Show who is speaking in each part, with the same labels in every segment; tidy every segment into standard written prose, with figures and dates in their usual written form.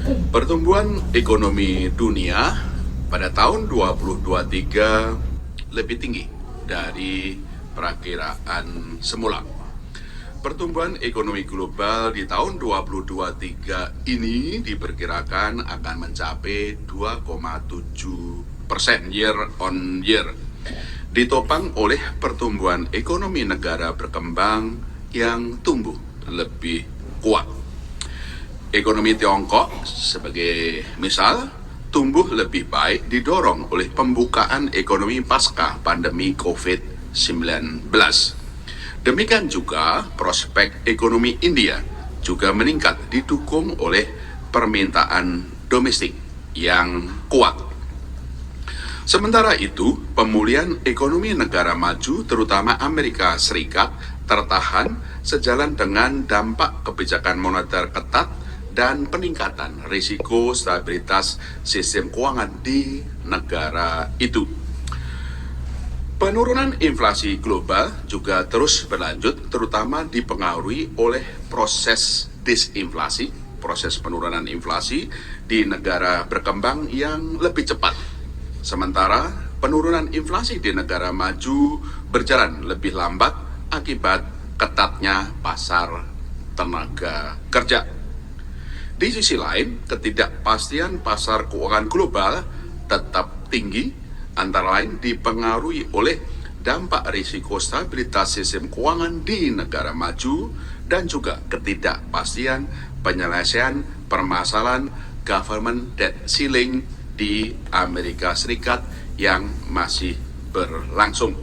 Speaker 1: Pertumbuhan ekonomi dunia pada tahun 2023 lebih tinggi dari perakiraan semula. Pertumbuhan ekonomi global di tahun 2023 ini diperkirakan akan mencapai 2,7% year on year, ditopang oleh pertumbuhan ekonomi negara berkembang yang tumbuh lebih kuat. Ekonomi Tiongkok sebagai misal tumbuh lebih baik didorong oleh pembukaan ekonomi pasca pandemi COVID-19. Demikian juga prospek ekonomi India juga meningkat didukung oleh permintaan domestik yang kuat. Sementara itu, pemulihan ekonomi negara maju terutama Amerika Serikat tertahan sejalan dengan dampak kebijakan moneter ketat dan peningkatan risiko stabilitas sistem keuangan di negara itu. Penurunan inflasi global juga terus berlanjut, terutama dipengaruhi oleh proses disinflasi, proses penurunan inflasi di negara berkembang yang lebih cepat. Sementara penurunan inflasi di negara maju berjalan lebih lambat akibat ketatnya pasar tenaga kerja. Di sisi lain, ketidakpastian pasar keuangan global tetap tinggi, antara lain dipengaruhi oleh dampak risiko stabilitas sistem keuangan di negara maju dan juga ketidakpastian penyelesaian permasalahan government debt ceiling di Amerika Serikat yang masih berlangsung.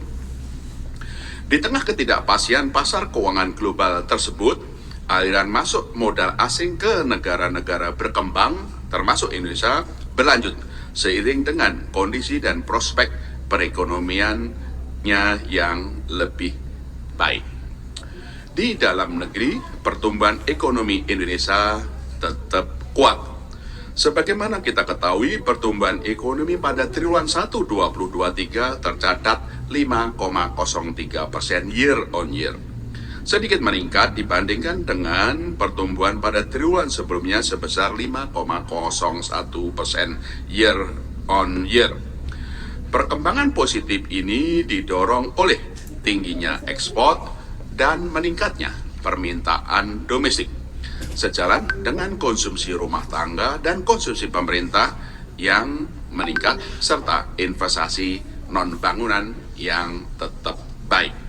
Speaker 1: Di tengah ketidakpastian pasar keuangan global tersebut, aliran masuk modal asing ke negara-negara berkembang termasuk Indonesia berlanjut seiring dengan kondisi dan prospek perekonomiannya yang lebih baik. Di dalam negeri, pertumbuhan ekonomi Indonesia tetap kuat. Sebagaimana kita ketahui, pertumbuhan ekonomi pada triwulan 1 2023 tercatat 5,03% year on year. Sedikit meningkat dibandingkan dengan pertumbuhan pada triwulan sebelumnya sebesar 5,01% year on year. Perkembangan positif ini didorong oleh tingginya ekspor dan meningkatnya permintaan domestik, sejalan dengan konsumsi rumah tangga dan konsumsi pemerintah yang meningkat serta investasi non-bangunan yang tetap baik.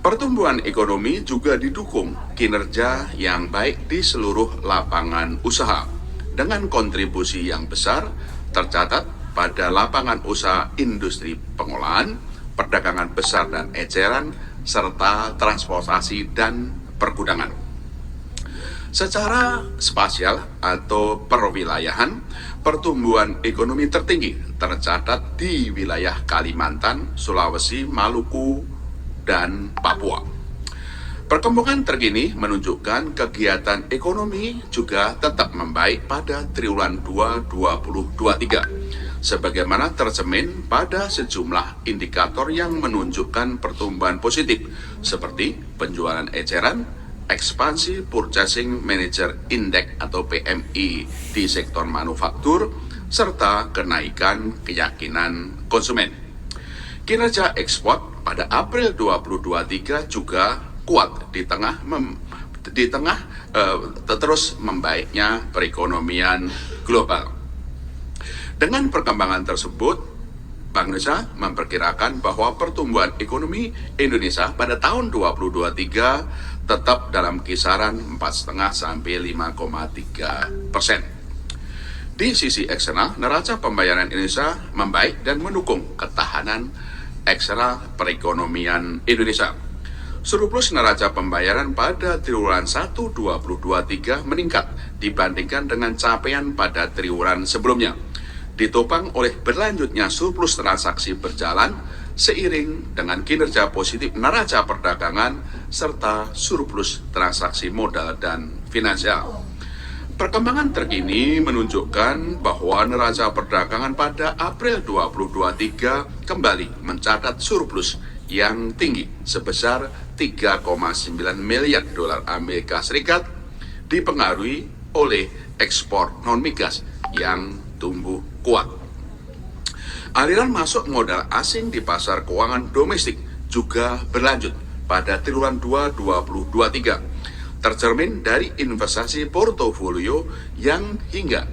Speaker 1: Pertumbuhan ekonomi juga didukung kinerja yang baik di seluruh lapangan usaha dengan kontribusi yang besar tercatat pada lapangan usaha industri pengolahan, perdagangan besar dan eceran, serta transportasi dan pergudangan. Secara spasial atau perwilayahan, pertumbuhan ekonomi tertinggi tercatat di wilayah Kalimantan, Sulawesi, Maluku, dan Papua. Perkembangan terkini menunjukkan kegiatan ekonomi juga tetap membaik pada triwulan 2 2023, sebagaimana tercermin pada sejumlah indikator yang menunjukkan pertumbuhan positif seperti penjualan eceran, ekspansi Purchasing Manager Index atau PMI di sektor manufaktur, serta kenaikan keyakinan konsumen. Kinerja ekspor pada April 2023 juga kuat di tengah terus membaiknya perekonomian global. Dengan perkembangan tersebut, Bank Indonesia memperkirakan bahwa pertumbuhan ekonomi Indonesia pada tahun 2023 tetap dalam kisaran 4,5 sampai 5,3%. Di sisi eksternal, neraca pembayaran Indonesia membaik dan mendukung ketahanan eksternal perekonomian Indonesia. Surplus neraca pembayaran pada triwulan 1 2023 meningkat dibandingkan dengan capaian pada triwulan sebelumnya, ditopang oleh berlanjutnya surplus transaksi berjalan seiring dengan kinerja positif neraca perdagangan serta surplus transaksi modal dan finansial. Perkembangan terkini menunjukkan bahwa neraca perdagangan pada April 2023 kembali mencatat surplus yang tinggi sebesar 3,9 miliar dolar Amerika Serikat, dipengaruhi oleh ekspor non-migas yang tumbuh kuat. Aliran masuk modal asing di pasar keuangan domestik juga berlanjut pada triwulan 2 2023, tercermin dari investasi portofolio yang hingga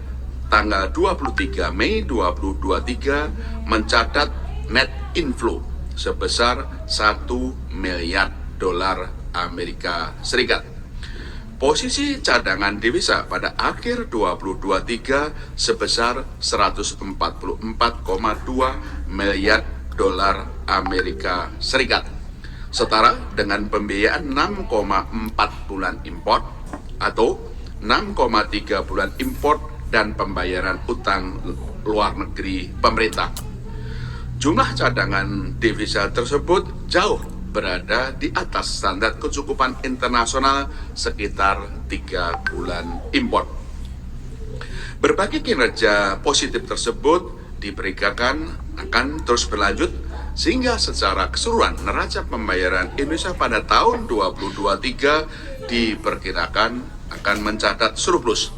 Speaker 1: tanggal 23 Mei 2023 mencatat net inflow sebesar 1 miliar dolar Amerika Serikat. Posisi cadangan devisa pada akhir 2023 sebesar 144,2 miliar dolar Amerika Serikat, setara dengan pembiayaan 6,4 bulan import atau 6,3 bulan import dan pembayaran utang luar negeri pemerintah. Jumlah cadangan devisa tersebut jauh berada di atas standar kecukupan internasional sekitar 3 bulan import. Berbagai kinerja positif tersebut diperkirakan akan terus berlanjut sehingga secara keseluruhan neraca pembayaran Indonesia pada tahun 2023 diperkirakan akan mencatat surplus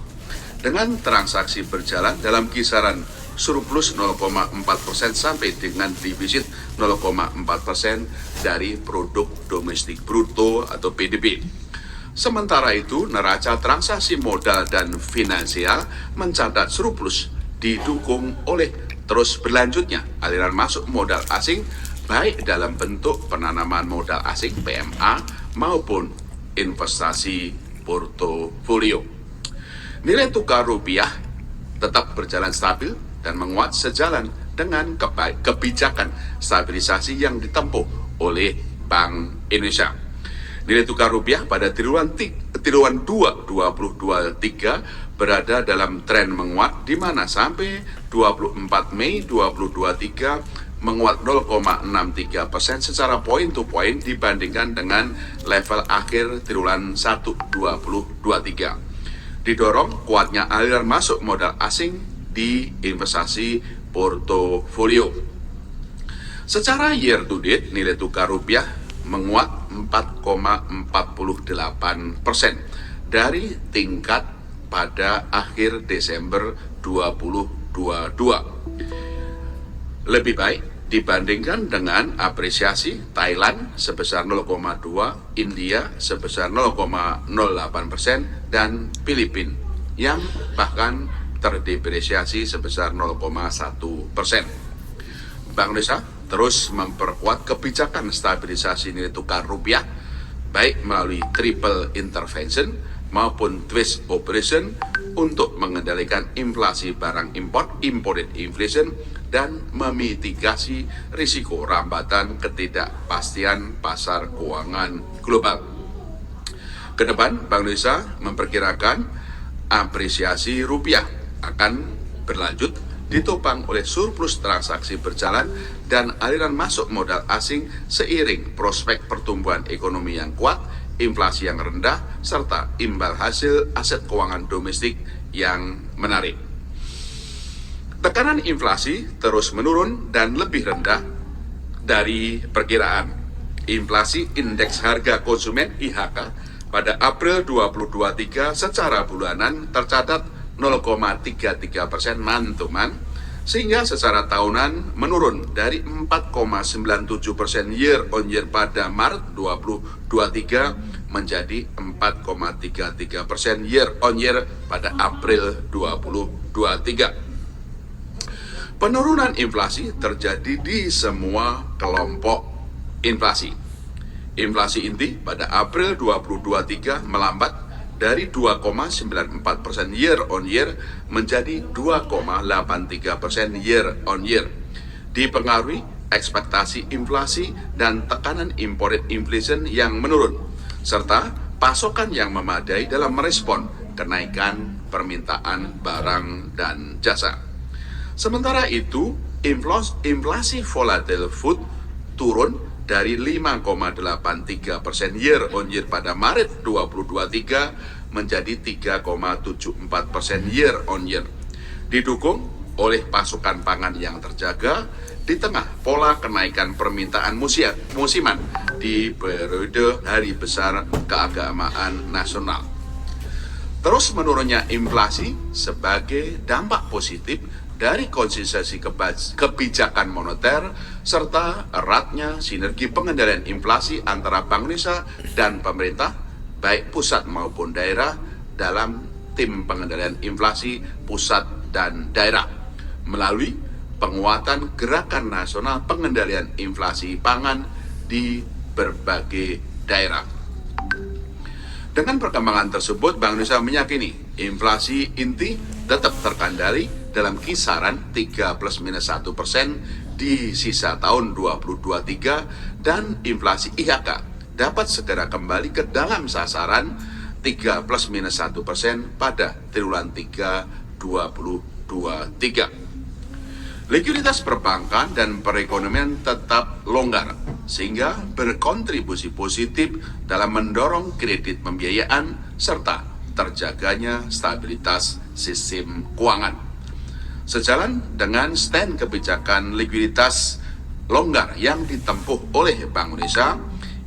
Speaker 1: dengan transaksi berjalan dalam kisaran surplus 0,4% sampai dengan defisit 0,4% dari produk domestik bruto atau PDB. Sementara itu, neraca transaksi modal dan finansial mencatat surplus didukung oleh terus berlanjutnya aliran masuk modal asing baik dalam bentuk penanaman modal asing PMA maupun investasi portofolio. Nilai tukar rupiah tetap berjalan stabil dan menguat sejalan dengan kebijakan stabilisasi yang ditempuh oleh Bank Indonesia. Nilai tukar rupiah pada triwulan 2 2023 berada dalam tren menguat di mana sampai 24 Mei 2023 menguat 0,63% secara point to point dibandingkan dengan level akhir triwulan 1 2023. Didorong kuatnya aliran masuk modal asing di investasi portofolio. Secara year to date, nilai tukar rupiah menguat 4,48% dari tingkat pada akhir Desember 2022. Lebih baik dibandingkan dengan apresiasi Thailand sebesar 0,2, India sebesar 0,08%, dan Filipina yang bahkan terdepresiasi sebesar 0,1%. Bank Indonesia terus memperkuat kebijakan stabilisasi nilai tukar rupiah baik melalui triple intervention maupun twist operation untuk mengendalikan inflasi barang import, imported inflation, dan memitigasi risiko rambatan ketidakpastian pasar keuangan global. Kedepan, Bank Indonesia memperkirakan apresiasi rupiah akan berlanjut ditopang oleh surplus transaksi berjalan dan aliran masuk modal asing seiring prospek pertumbuhan ekonomi yang kuat, inflasi yang rendah, serta imbal hasil aset keuangan domestik yang menarik. Tekanan inflasi terus menurun dan lebih rendah dari perkiraan. Inflasi indeks harga konsumen IHK pada April 2023 secara bulanan tercatat 0,33% man-to-man, sehingga secara tahunan menurun dari 4,97% year-on-year pada Maret 2023 menjadi 4,33% year-on-year pada April 2023. Penurunan inflasi terjadi di semua kelompok inflasi. Inflasi inti pada April 2023 melambat dari 2,94% year-on-year menjadi 2,83% year-on-year. Dipengaruhi ekspektasi inflasi dan tekanan imported inflation yang menurun, serta pasokan yang memadai dalam merespon kenaikan permintaan barang dan jasa. Sementara itu, inflasi volatile food turun dari 5,83% year-on-year pada Maret 2023 menjadi 3,74% year-on-year. Didukung oleh pasokan pangan yang terjaga di tengah pola kenaikan permintaan musiman di periode Hari Besar Keagamaan Nasional. Terus menurunnya inflasi sebagai dampak positif dari konsistensi kebijakan moneter serta eratnya sinergi pengendalian inflasi antara Bank Indonesia dan pemerintah, baik pusat maupun daerah, dalam tim pengendalian inflasi pusat dan daerah melalui penguatan gerakan nasional pengendalian inflasi pangan di berbagai daerah. Dengan perkembangan tersebut, Bank Indonesia meyakini inflasi inti tetap terkendali dalam kisaran 3 plus minus 1% di sisa tahun 2023 dan inflasi IHK dapat segera kembali ke dalam sasaran 3 plus minus 1% pada triwulan 3 2023. Likuiditas perbankan dan perekonomian tetap longgar, sehingga berkontribusi positif dalam mendorong kredit pembiayaan serta terjaganya stabilitas sistem keuangan. Sejalan dengan stand kebijakan likuiditas longgar yang ditempuh oleh Bank Indonesia,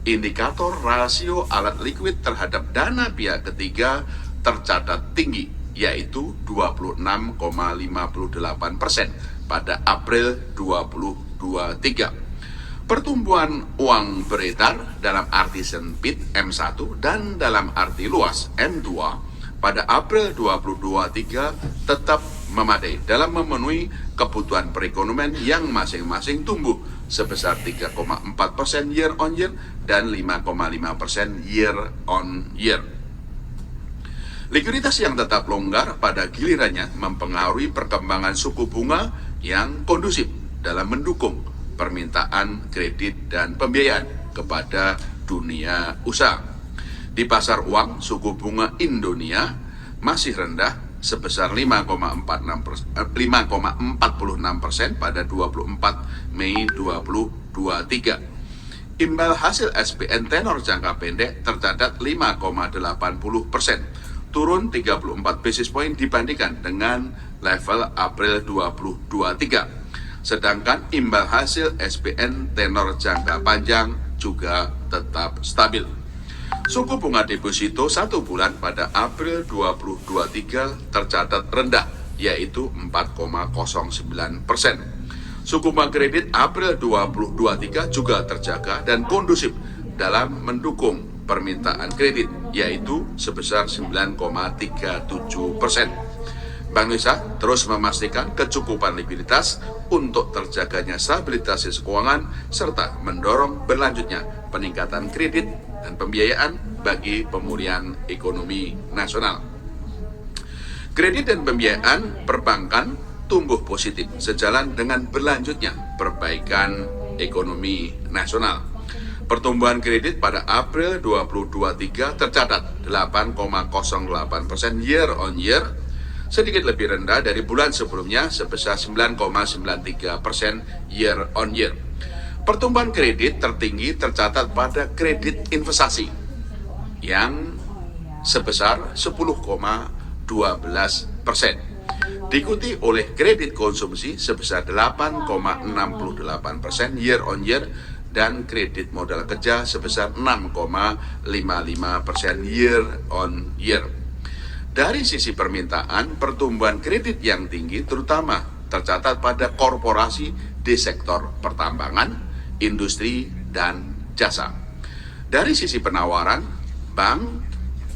Speaker 1: indikator rasio alat likuid terhadap dana pihak ketiga tercatat tinggi, yaitu 26,58% pada April 2023. Pertumbuhan uang beredar dalam arti sempit M1 dan dalam arti luas M2 pada April 2023 tetap memadai dalam memenuhi kebutuhan perekonomian yang masing-masing tumbuh sebesar 3,4% year on year dan 5,5% year on year. Likuiditas yang tetap longgar pada gilirannya mempengaruhi perkembangan suku bunga yang kondusif dalam mendukung permintaan kredit dan pembiayaan kepada dunia usaha. Di pasar uang, suku bunga Indonesia masih rendah sebesar 5,46% pada 24 Mei 2023. Imbal hasil SPN tenor jangka pendek tercatat 5,80%, turun 34 basis point dibandingkan dengan level April 2023. Sedangkan imbal hasil SPN tenor jangka panjang juga tetap stabil. Suku bunga deposito 1 bulan pada April 2023 tercatat rendah, yaitu 4,09%. Suku bunga kredit April 2023 juga terjaga dan kondusif dalam mendukung permintaan kredit, yaitu sebesar 9,37%. Bank Indonesia terus memastikan kecukupan likuiditas untuk terjaganya stabilitas sisi keuangan serta mendorong berlanjutnya peningkatan kredit dan pembiayaan bagi pemulihan ekonomi nasional. Kredit dan pembiayaan perbankan tumbuh positif sejalan dengan berlanjutnya perbaikan ekonomi nasional. Pertumbuhan kredit pada April 2023 tercatat 8,08% year on year, sedikit lebih rendah dari bulan sebelumnya sebesar 9,93% year on year. Pertumbuhan kredit tertinggi tercatat pada kredit investasi yang sebesar 10,12%. Diikuti oleh kredit konsumsi sebesar 8,68% year on year dan kredit modal kerja sebesar 6,55% year on year. Dari sisi permintaan, pertumbuhan kredit yang tinggi terutama tercatat pada korporasi di sektor pertambangan, industri, dan jasa. Dari sisi penawaran, bank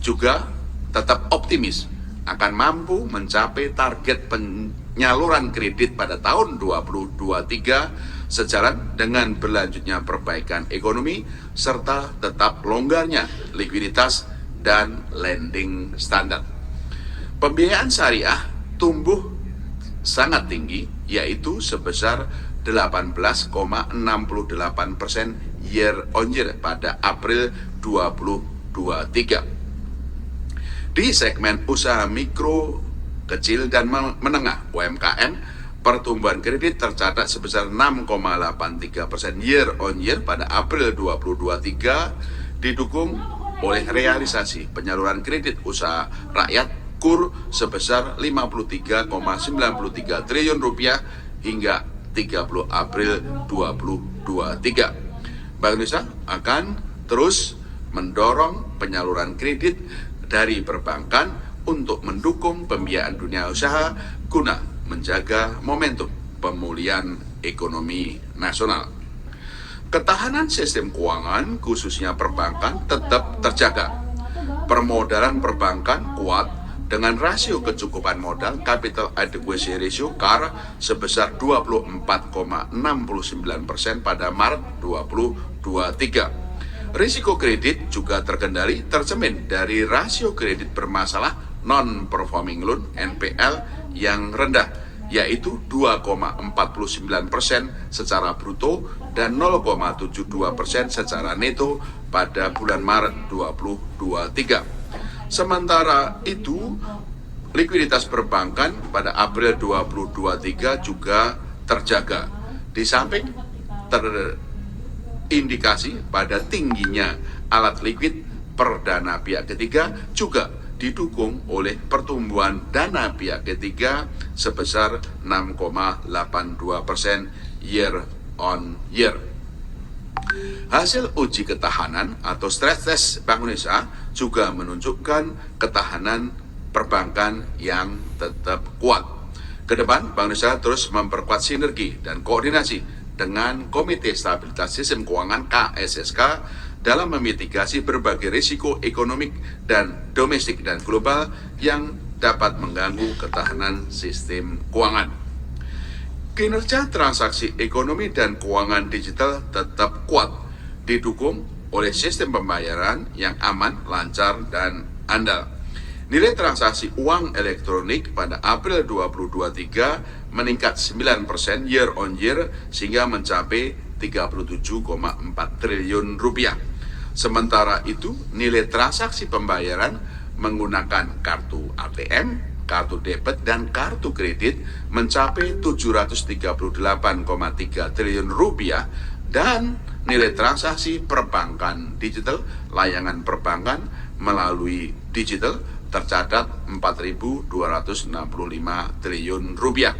Speaker 1: juga tetap optimis akan mampu mencapai target penyaluran kredit pada tahun 2023 sejalan dengan berlanjutnya perbaikan ekonomi serta tetap longgarnya likuiditas dan lending standar. Pembiayaan syariah tumbuh sangat tinggi, yaitu sebesar 18,68% year on year pada April 2023. Di segmen usaha mikro, kecil, dan menengah UMKM, pertumbuhan kredit tercatat sebesar 6,83% year on year pada April 2023, didukung oleh realisasi penyaluran kredit usaha rakyat KUR sebesar 53,93 triliun rupiah hingga 30 April 2023. Bank Indonesia akan terus mendorong penyaluran kredit dari perbankan untuk mendukung pembiayaan dunia usaha guna menjaga momentum pemulihan ekonomi nasional. Ketahanan sistem keuangan, khususnya perbankan, tetap terjaga. Permodalan perbankan kuat dengan rasio kecukupan modal Capital Adequacy Ratio CAR sebesar 24,69% pada Maret 2023. Risiko kredit juga terkendali tercermin dari rasio kredit bermasalah non-performing loan (NPL) yang rendah, yaitu 2,49% secara bruto dan 0,72% secara neto pada bulan Maret 2023. Sementara itu, likuiditas perbankan pada April 2023 juga terjaga. Di samping terindikasi pada tingginya alat likuid per dana pihak ketiga juga didukung oleh pertumbuhan dana pihak ketiga sebesar 6,82% year on year. Hasil uji ketahanan atau stress test Bank Indonesia juga menunjukkan ketahanan perbankan yang tetap kuat. Kedepan, Bank Indonesia terus memperkuat sinergi dan koordinasi dengan Komite Stabilitas Sistem Keuangan (KSSK) dalam memitigasi berbagai risiko ekonomik dan domestik dan global yang dapat mengganggu ketahanan sistem keuangan. Kinerja transaksi ekonomi dan keuangan digital tetap kuat, didukung oleh sistem pembayaran yang aman, lancar, dan andal. Nilai transaksi uang elektronik pada April 2023 meningkat 9% year on year sehingga mencapai 37,4 triliun rupiah. Sementara itu, nilai transaksi pembayaran menggunakan kartu ATM, kartu debit, dan kartu kredit mencapai 738,3 triliun rupiah dan nilai transaksi perbankan digital, layanan perbankan melalui digital tercatat 4.265 triliun rupiah.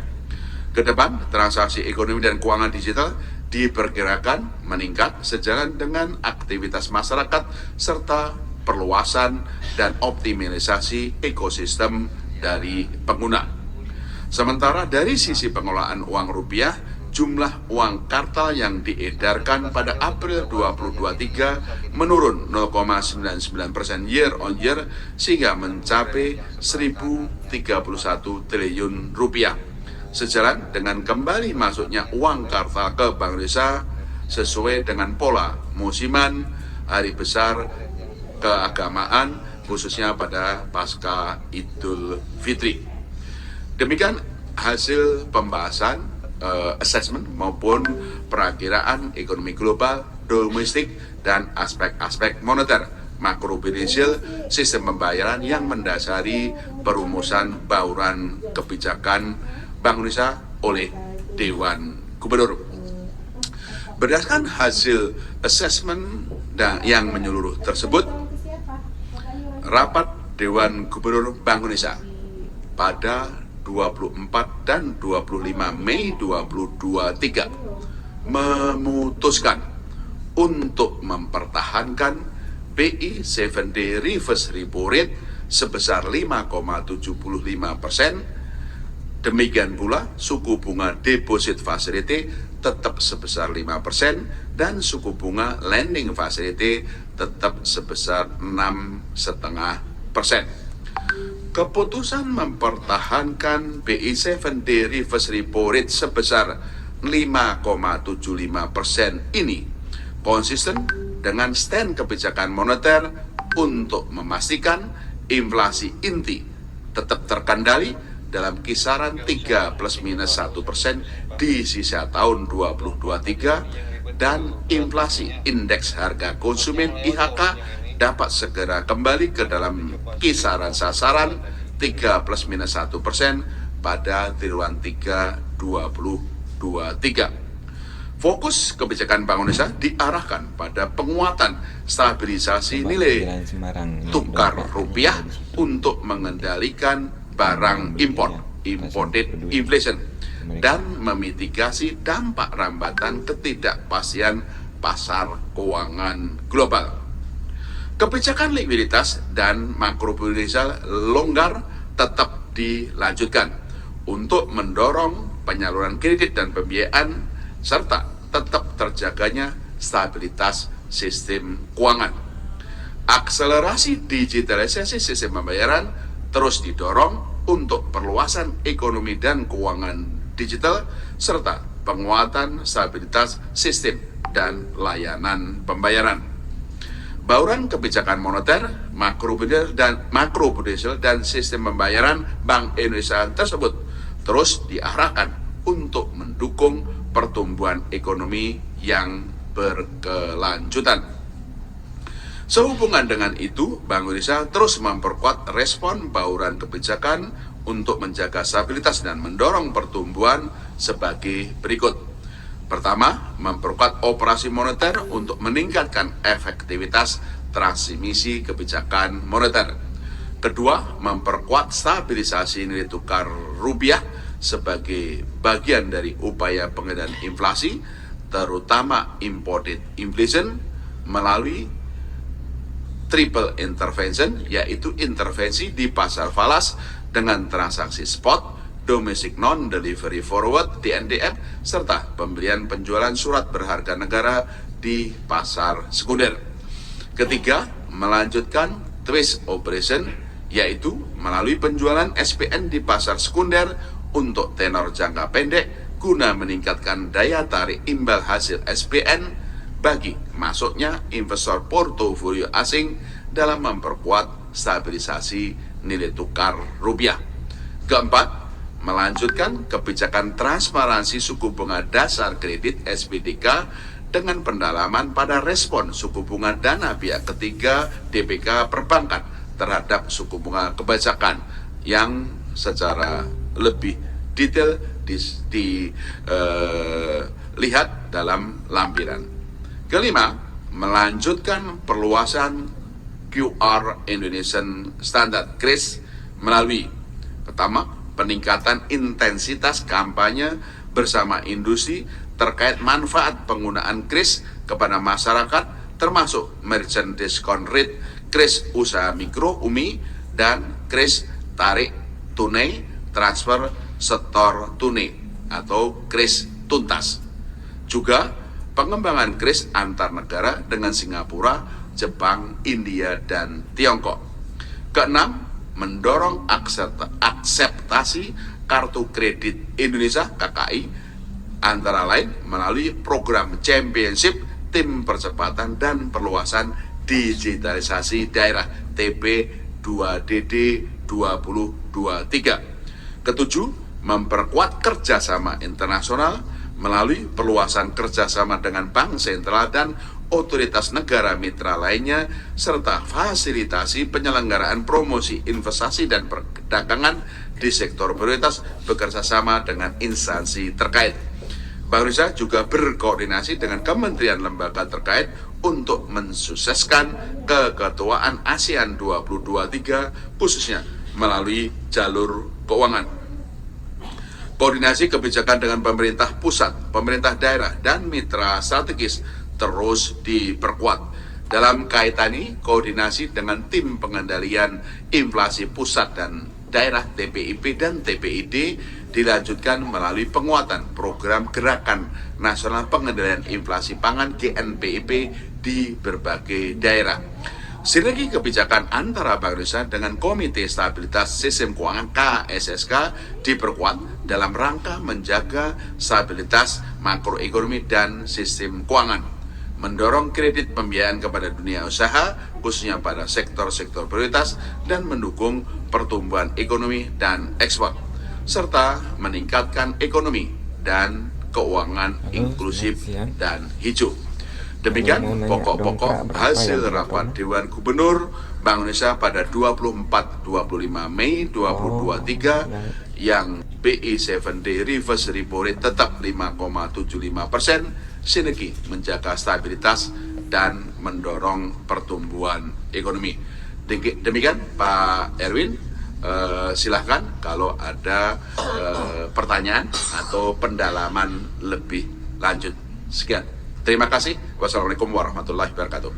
Speaker 1: Kedepan, transaksi ekonomi dan keuangan digital diperkirakan meningkat sejalan dengan aktivitas masyarakat serta perluasan dan optimalisasi ekosistem dari pengguna. Sementara dari sisi pengelolaan uang rupiah, jumlah uang kartal yang diedarkan pada April 2023 menurun 0,99% year on year sehingga mencapai 1.031 triliun rupiah. Sejalan dengan kembali masuknya uang kartal ke Bank Indonesia sesuai dengan pola musiman hari besar keagamaan khususnya pada pasca Idul Fitri. Demikian hasil pembahasan assessment maupun perakiraan ekonomi global, domestik, dan aspek-aspek moneter makroprudensial sistem pembayaran yang mendasari perumusan bauran kebijakan Bank Indonesia oleh Dewan Gubernur. Berdasarkan hasil assessment yang menyeluruh tersebut, rapat Dewan Gubernur Bank Indonesia pada 24 dan 25 Mei 2023 memutuskan untuk mempertahankan BI 7-day reverse repo rate sebesar 5,75%. Demikian pula suku bunga deposit facility tetap sebesar 5% dan suku bunga lending facility tetap sebesar 6,5%. Keputusan mempertahankan BI 7-day reverse repo rate sebesar 5,75% ini konsisten dengan stand kebijakan moneter untuk memastikan inflasi inti tetap terkendali dalam kisaran 3 plus minus 1% di sisa tahun 2023 dan inflasi indeks harga konsumen IHK dapat segera kembali ke dalam kisaran sasaran 3 plus minus 1% pada triwulan 3 2023. Fokus kebijakan Bank Indonesia diarahkan pada penguatan stabilisasi nilai tukar rupiah untuk mengendalikan barang impor, imported inflation, dan memitigasi dampak rambatan ketidakpastian pasar keuangan global. Kebijakan likuiditas dan makroprudensial longgar tetap dilanjutkan untuk mendorong penyaluran kredit dan pembiayaan serta tetap terjaganya stabilitas sistem keuangan. Akselerasi digitalisasi sistem pembayaran terus didorong untuk perluasan ekonomi dan keuangan digital serta penguatan stabilitas sistem dan layanan pembayaran. Bauran kebijakan moneter, makroprudensial dan sistem pembayaran Bank Indonesia tersebut terus diarahkan untuk mendukung pertumbuhan ekonomi yang berkelanjutan. Sehubungan dengan itu, Bank Indonesia terus memperkuat respon bauran kebijakan untuk menjaga stabilitas dan mendorong pertumbuhan sebagai berikut. Pertama, memperkuat operasi moneter untuk meningkatkan efektivitas transmisi kebijakan moneter. Kedua, memperkuat stabilisasi nilai tukar rupiah sebagai bagian dari upaya pengendalian inflasi, terutama imported inflation, melalui triple intervention, yaitu intervensi di pasar falas dengan transaksi spot, domestic non-delivery forward (DNDF), serta pembelian penjualan surat berharga negara di pasar sekunder. Ketiga, melanjutkan twist operation, yaitu melalui penjualan SPN di pasar sekunder untuk tenor jangka pendek guna meningkatkan daya tarik imbal hasil SPN bagi masuknya investor portofolio asing dalam memperkuat stabilisasi nilai tukar rupiah. Keempat, melanjutkan kebijakan transparansi suku bunga dasar kredit (SBDK) dengan pendalaman pada respon suku bunga dana pihak ketiga DPK perbankan terhadap suku bunga kebijakan yang secara lebih detail dilihat dalam lampiran. Kelima, melanjutkan perluasan QR Indonesian Standard (QRIS) melalui pertama, peningkatan intensitas kampanye bersama industri terkait manfaat penggunaan QRIS kepada masyarakat, termasuk merchant discount rate, QRIS usaha mikro (UMI), dan QRIS tarik tunai transfer setor tunai atau QRIS tuntas. Juga pengembangan QRIS antar negara dengan Singapura, Jepang, India, dan Tiongkok. Keenam, mendorong akseptasi kartu kredit Indonesia (KKI) antara lain melalui program championship tim percepatan dan perluasan digitalisasi daerah TP 2DD 2023. Ketujuh, memperkuat kerjasama internasional melalui perluasan kerjasama dengan Bank Sentral dan otoritas negara mitra lainnya, serta fasilitasi penyelenggaraan promosi investasi dan perdagangan di sektor prioritas bekerjasama dengan instansi terkait. Bank Indonesia juga berkoordinasi dengan kementerian lembaga terkait untuk mensukseskan keketuaan ASEAN 2023 khususnya melalui jalur keuangan. Koordinasi kebijakan dengan pemerintah pusat, pemerintah daerah, dan mitra strategis terus diperkuat. Dalam kaitan ini, koordinasi dengan tim pengendalian inflasi pusat dan daerah TPIP dan TPID dilanjutkan melalui penguatan program Gerakan Nasional Pengendalian Inflasi Pangan GNPIP di berbagai daerah. Sinergi kebijakan antara Bank Indonesia dengan Komite Stabilitas Sistem Keuangan (KSSK) diperkuat dalam rangka menjaga stabilitas makroekonomi dan sistem keuangan, mendorong kredit pembiayaan kepada dunia usaha, khususnya pada sektor-sektor prioritas, dan mendukung pertumbuhan ekonomi dan ekspor, serta meningkatkan ekonomi dan keuangan inklusif dan hijau. Demikian pokok-pokok hasil rapat Dewan Gubernur Bank Indonesia pada 24-25 Mei 2023 yang BI 7-day reverse repo rate tetap 5,75%, sinergi menjaga stabilitas dan mendorong pertumbuhan ekonomi. Demikian Pak Erwin, silahkan kalau ada pertanyaan atau pendalaman lebih lanjut. Sekian. Terima kasih. Wassalamualaikum warahmatullahi wabarakatuh.